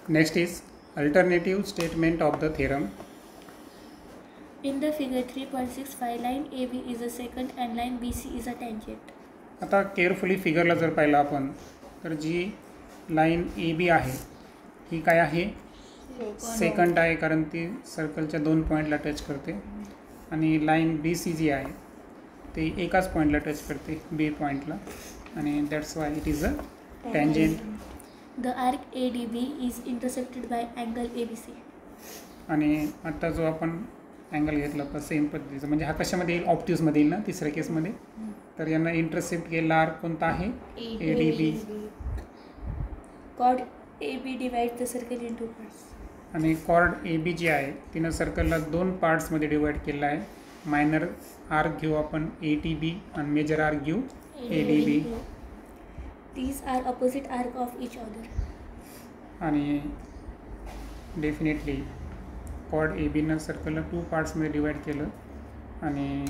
Next is alternative statement of the theorem. In the figure 3.65, line AB is a secant and line BC is a tangent. आता carefully फिगरला जर पाहिलं आपण तर जी line A B आहे ही काय आहे second आहे, कारण ती सर्कलच्या 2 पॉईंटला टच करते. आणि लाईन बी सी जी आहे ते एकाच पॉईंटला टच करते बी पॉईंटला, आणि that's why it is a tangent. The arc ADB is intersected by angle ABC. आणि आता जो आपण अँगल घेतला तर सेम पद्धतीचं, म्हणजे हा कशामध्ये येईल, ऑप्टिव्समध्ये येईल ना तिसऱ्या केसमध्ये. तर यांना इंटरसेप्ट केलेला आर्क कोणता आहे, ADB. Chord AB divides the circle into parts. आणि कॉर्ड ए बी जी आहे तिनं सर्कलला 2 पार्ट्समध्ये डिवाइड केला आहे. मायनर आर्क घेऊ आपण ATB आणि मेजर आर्क घेऊ ADB. These are opposite arc of each other. आणि डेफिनेटली कॉर्ड ए बीनं सर्कलला 2 पार्ट्समध्ये डिवाइड केलं, आणि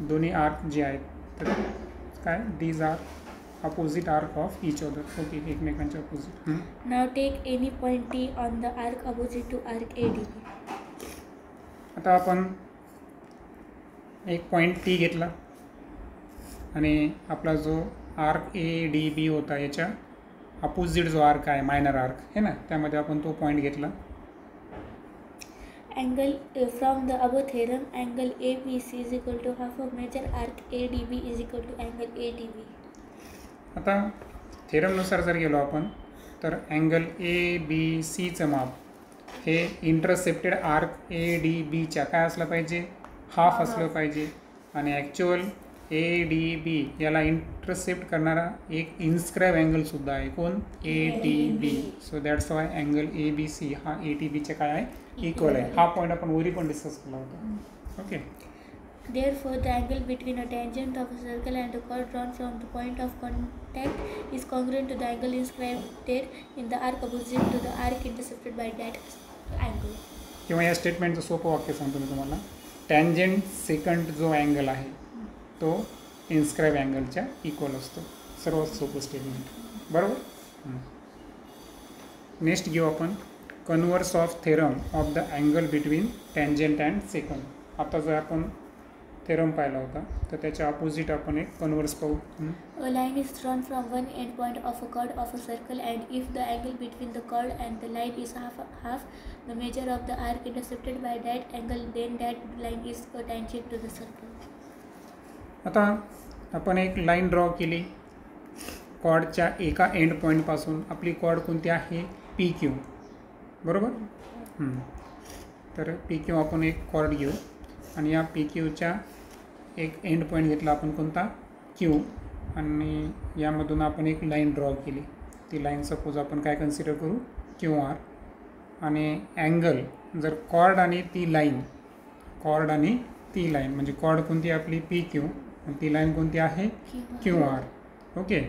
दोन्ही आर्क जे आहेत तर काय, these are opposite arc of each other. Okay, एकमेकांच्या opposite. Now take any point T on the arc opposite to arc ADB. आता आपण एक पॉईंट टी घेतला आणि आपला जो आर्क ADB होता याच्या अपोजिट जो आर्क आहे मायनर आर्क आहे ना, त्यामध्ये आपण तो पॉईंट घेतला. Angle from the above theorem, angle ABC is equal to half of major arc ADB is equal to angle ADB. आता थेरमनुसार जर गेलो आपण तर अँगल ABCचं माप हे इंटरसेप्टेड आर्क ADBच्या काय असलं पाहिजे, हाफ असलं पाहिजे. आणि ॲक्च्युअल ADB याला इंटरसेप्ट करणारा एक इन्स्क्राईब अँगलसुद्धा आहे, कोण, ATB. So that's why angle ABC हा ATBच्या काय आहे, इक्वल आहे. हा पॉईंट आपण वरी पण डिस्कस केला होता. Okay. Therefore, the angle between a tangent of a circle and a chord drawn from the point of contact is congruent to the angle inscribed in the arc opposite to the arc intersected by that angle. किंवा या स्टेटमेंटचं सोपं वाक्य सांगतो मी तुम्हाला. Tangent second जो angle आहे तो inscribe अँगलच्या equal असतो. सर्वात सोपं स्टेटमेंट, बरोबर. नेक्स्ट घेऊ आपण converse of theorem of the angle between tangent and second. आता जर आपण थेरम पाहिला होता तर त्याच्या अपोजिट आपण एक कन्व्हर्स पाहू. A line is drawn from one end point of a chord of a circle, and if the angle between the chord and the line is half the measure of the arc intersected by that angle, then that line is a tangent to the circle. आता आपण एक line draw केली कॉर्डच्या एका end पॉईंटपासून. आपली cord कोणती आहे, PQ, बरोबर. तर PQ आपण एक कॉर्ड घेऊ आणि या PQच्या एक एंड पॉईंट घेतला आपण कोणता, Q, आणि यामधून आपण एक लाईन ड्रॉ केली. ती लाईन सपोज आपण काय कन्सिडर करू, QR. आणि अँगल जर कॉर्ड आणि ती लाईन म्हणजे कॉर्ड कोणती आपली PQ आणि ती लाईन कोणती आहे QR. ओके.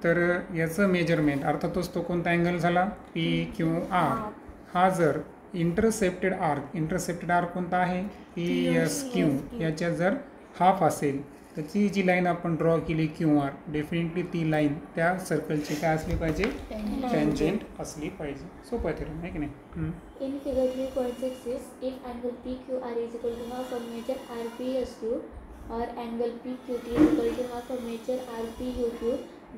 तर याचं मेजरमेंट अर्थातच तो कोणता अँगल झाला, PQR. हा जर इंटरसेप्टेड आर्क कोणता आहे, PSQ, याच्या जर हाफ असेल तर ती जी लाईन आपण ड्रॉ केली QR, डेफिनेटली ती लाईन त्या सर्कलची काय असली पाहिजे, टँजेंट असली पाहिजे. सोपं आहे आहे की नाही. In figure 3.66, if angle PQR is equal to half of major RPSQ or angle PQT is equal to half of major RPUQ,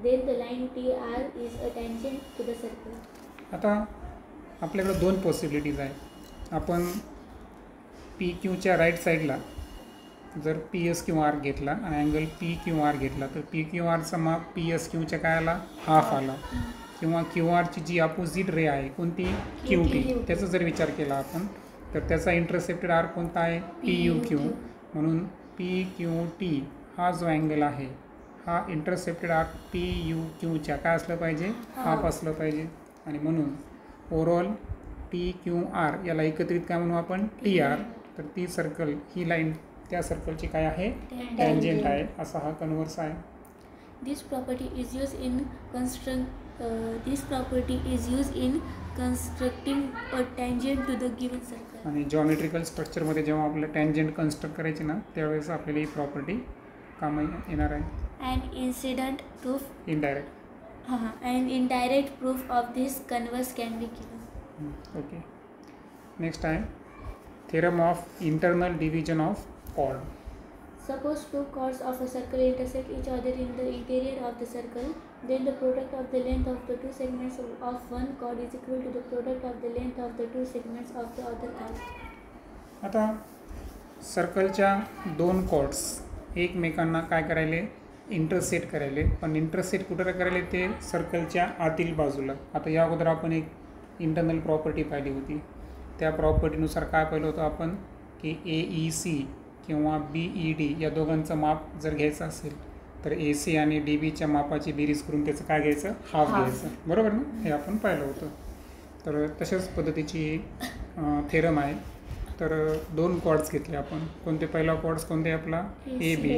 then the line TR is a tangent to the circle. आता आपल्याकडे 2 possibilities आहेत. आपण PQच्या right साईडला जर PSQR घेतला आणि angle PQR घेतला तर PQRचा माप PSQच्या काय आला, हाफ आला. किंवा QRची जी अपोजिट रे आहे कोणती, QT, त्याचा जर विचार केला आपण तर त्याचा इंटरसेप्टेड आर्क कोणता आहे, PUQ. म्हणून PQT हा जो अँगल आहे हा इंटरसेप्टेड आर्क PUQच्या काय असलं पाहिजे, हाफ असलं पाहिजे. आणि म्हणून ओव्हरऑल PQR याला एकत्रित काय म्हणू आपण, TR. तर ती सर्कल, ही लाईन त्या सर्कलची काय आहे, टँजेंट आहे. असा हा कन्व्हर्स आहे. This property is used in constructing a tangent to the given circle. आणि जॉमेट्रिकल स्ट्रक्चरमध्ये जेव्हा आपल्याला टँजेंट कन्स्ट्रक्ट करायची ना त्यावेळेस आपल्याला ही प्रॉपर्टी कामी येणार आहे. An incident proof. Indirect. And indirect proof of this converse can be given. Okay. Next आहे theorem of internal division of chord. Suppose two chords of a circle intersect each other in the interior of the circle, then the product of the length of the two segments of one chord is equal to the product of the length of the two segments of the other chord. आता सर्कलच्या दोन chords एकमेकांना काय करायले, intersect करायले. पण intersect कुठं करायले, ते सर्कलच्या आतील बाजूला. आता या अगोदर आपण एक इंटरनल प्रॉपर्टी पाहिली होती. त्या प्रॉपर्टीनुसार काय पाहिलं होतं आपण की AEC किंवा BED या दोघांचं माप जर घ्यायचं असेल तर AC आणि DBच्या मापाची बेरीज करून त्याचं काय घ्यायचं, हाफ घ्यायचं. बरोबर ना, हे आपण पाहिलं होतं. तर तशाच पद्धतीची थेरम आहे. तर दोन कॉर्ड्स घेतले आपण. कोणते पहिला कॉर्ड्स कोणते आपला AB,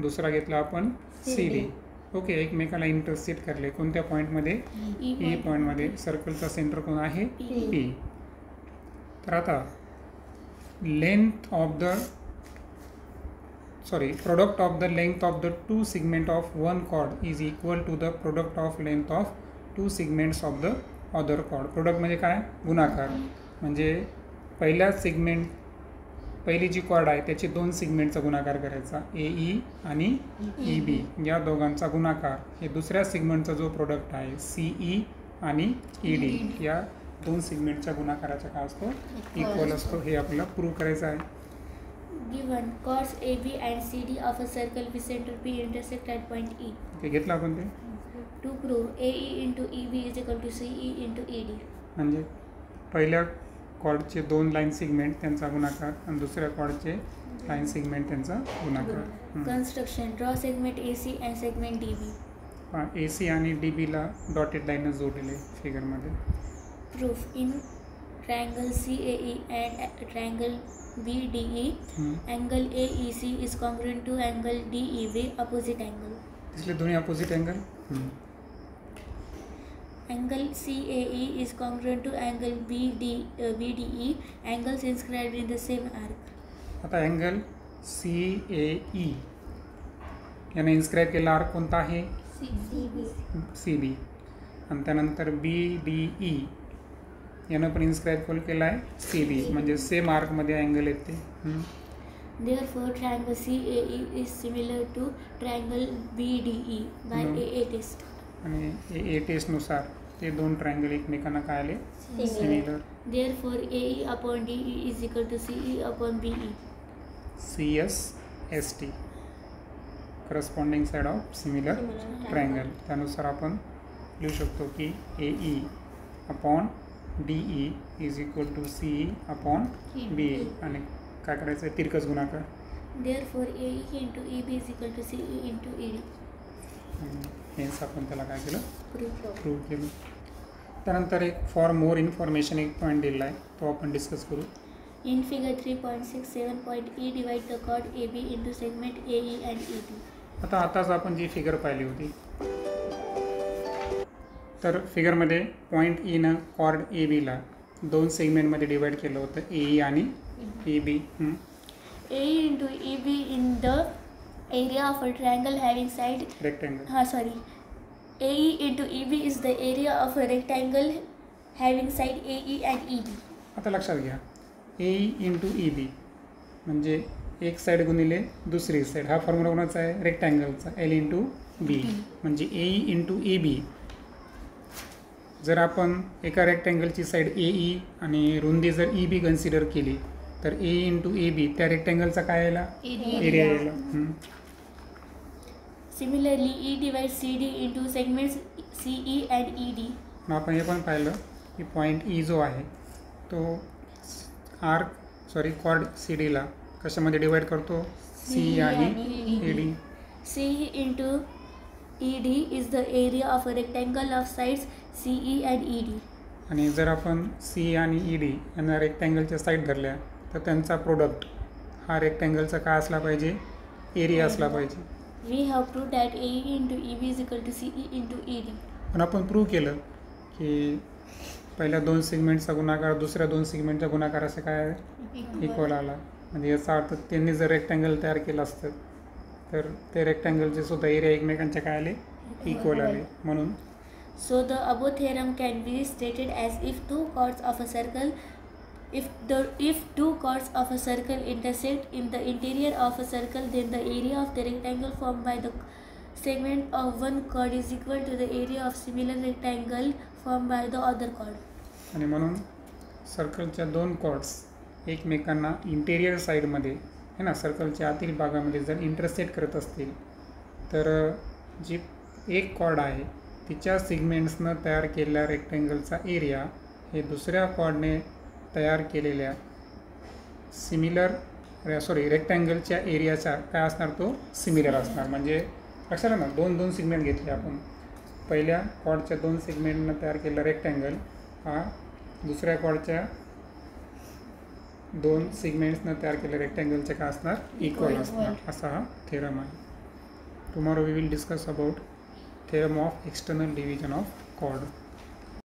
दुसरा घेतला आपण CD. ओके, एकमेकाला इंटरसेट करले कोणत्या पॉईंटमध्ये, E पॉईंटमध्ये. सर्कलचा सेंटर कोण आहे, P. तर आता length of the product of the length of the two segment of one chord is equal to the product of length of two segments of the other chord. Product म्हणजे काय, गुणाकार. म्हणजे पहिली जी cord आहे त्याची दोन सिगमेंटचा गुणाकार करायचा, AE आणि EB या दोघांचा गुणाकार. हे दुसऱ्या सिगमेंटचा जो प्रोडक्ट आहे CE आणि ED या दोन सिगमेंटच्या गुणाकाराचा काय असतो, इक्वल असतो. हे आपल्याला प्रूव्ह करायचं आहे. Given chords AB and CD of a circle with center P intersect at point E. ते घेतलं आपण ते. To prove AE into EB is equal to CE into ED. म्हणजे पहिल्या कॉर्डचे दोन लाईन सिगमेंट त्यांचा गुणाकार आणि दुसऱ्या कॉर्डचे लाईन सिगमेंट त्यांचा गुणाकार. Construction. Draw segment AC and segment DB. AC आणि DBला डॉटेड लाईन जोडलेले फिगरमध्ये. Proof. In triangle CAE and triangle BDE, angle AEC is congruent to angle DEB, opposite angle. इसलिए दोन्ही opposite angle. Angle CAE is congruent to angle BDE, angles inscribed in the same arc. आता angle CAE याने inscribe केलेला arc कोणता आहे, CB. आणि त्यानंतर BDE यानं पण इन्स्क्राईब केला आहे CB. म्हणजे सेम आर्कमध्ये अँगल येते. Therefore, triangle CAE is similar to triangle BDE by AA test. आणि AA टेस्टनुसार ते दोन ट्रायंगल एकमेकांना काय आले, similar. Therefore, AE upon DE is equal to CE upon BE. CSST corresponding side of similar triangle. त्यानुसार आपण लिहू शकतो की AE upon DE is equal to CE अपॉन BE. आणि काय करायचं आहे, तिरकस गुणाकार. Therefore, AE into EB is equal to CE into ED. हेच आपण त्याला काय केलं, प्रूव्ह केलं. त्यानंतर एक फॉर मोर इन्फॉर्मेशन एक पॉईंट दिला आहे, तो आपण डिस्कस करू. In figure 3.67.E divide the chord AB into segment AE and ED. आताच आपण जी फिगर पाहिली होती, तर फिगरमध्ये पॉईंट Eनं कॉर्ड ABला दोन सेगमेंटमध्ये डिवाइड केलं होतं, AE आणि EB. AE into EB in the area of a triangle having side rectangle. AE into EB is the area of a rectangle having side AE and EB. आता लक्षात घ्या, AE into EB म्हणजे एक side गुणिले दुसरी side. हा formula कोणाचा आहे, रेक्टँगलचा, L इंटू B. म्हणजे AE इंटू EB. जर आपण एका रेक्टँगलची साईड AE आणि रुंदी जर EB कन्सिडर केली तर AE इंटू EB त्या रेक्टँगलचा काय यायला, एरिया यायला. Similarly, E divides CD into segments CE and ED. मग आपण हे पण पाहिलं की पॉईंट E जो आहे तो कॉर्ड CDला कशामध्ये डिवाइड करतो, CE आणि ED. CE into ED is the area of a rectangle of sides CE and ED. आणि जर आपण CE आणि ED यांना रेक्टँगलच्या साईड धरल्या तर त्यांचा प्रोडक्ट हा रेक्टँगलचा काय असला पाहिजे, एरिया असला पाहिजे. We have proved that AE into EB is equal to CE into ED. पण आपण प्रूव्ह केलं की पहिल्या दोन सेगमेंटचा गुणाकार दुसऱ्या दोन सेगमेंटच्या गुणाकार असं काय इक्वल आला. म्हणजे याचा अर्थ त्यांनी जर रेक्टँगल तयार केलं असतं तर ते रेक्टँगलचे सुद्धा एरिया एकमेकांच्या काय आले, इक्वल आले. म्हणून So the above theorem can be stated as if two chords of a circle intersect in the interior of a circle, then the area of the rectangle formed by the segment of one chord is equal to the area of similar rectangle formed by the other chord. आणि म्हणून सर्कलच्या दोन chords एकमेकांना interior साईडमध्ये है ना, सर्कलच्या आतील भागामध्ये जर इंटरसेक्ट करत असतील तर जी एक कॉर्ड आहे तिच्या सिगमेंट्सनं तयार केलेल्या रेक्टँगलचा एरिया हे दुसऱ्या कॉर्डने तयार केलेल्या रेक्टँगलच्या एरियाचा काय असणार, तो सिमिलर असणार. म्हणजे लक्षात आहे ना, दोन सिगमेंट घेतले आपण. पहिल्या कॉर्डच्या दोन सिगमेंटनं तयार केलेला रेक्टँगल हा दुसऱ्या कॉर्डच्या दोन सिगमेंट्सनं तयार केलेल्या रेक्टँगलच्या काय असणार, इक्वल असणार. असा हा थेरम आहे. Tomorrow we will discuss about theorem of external division of chord.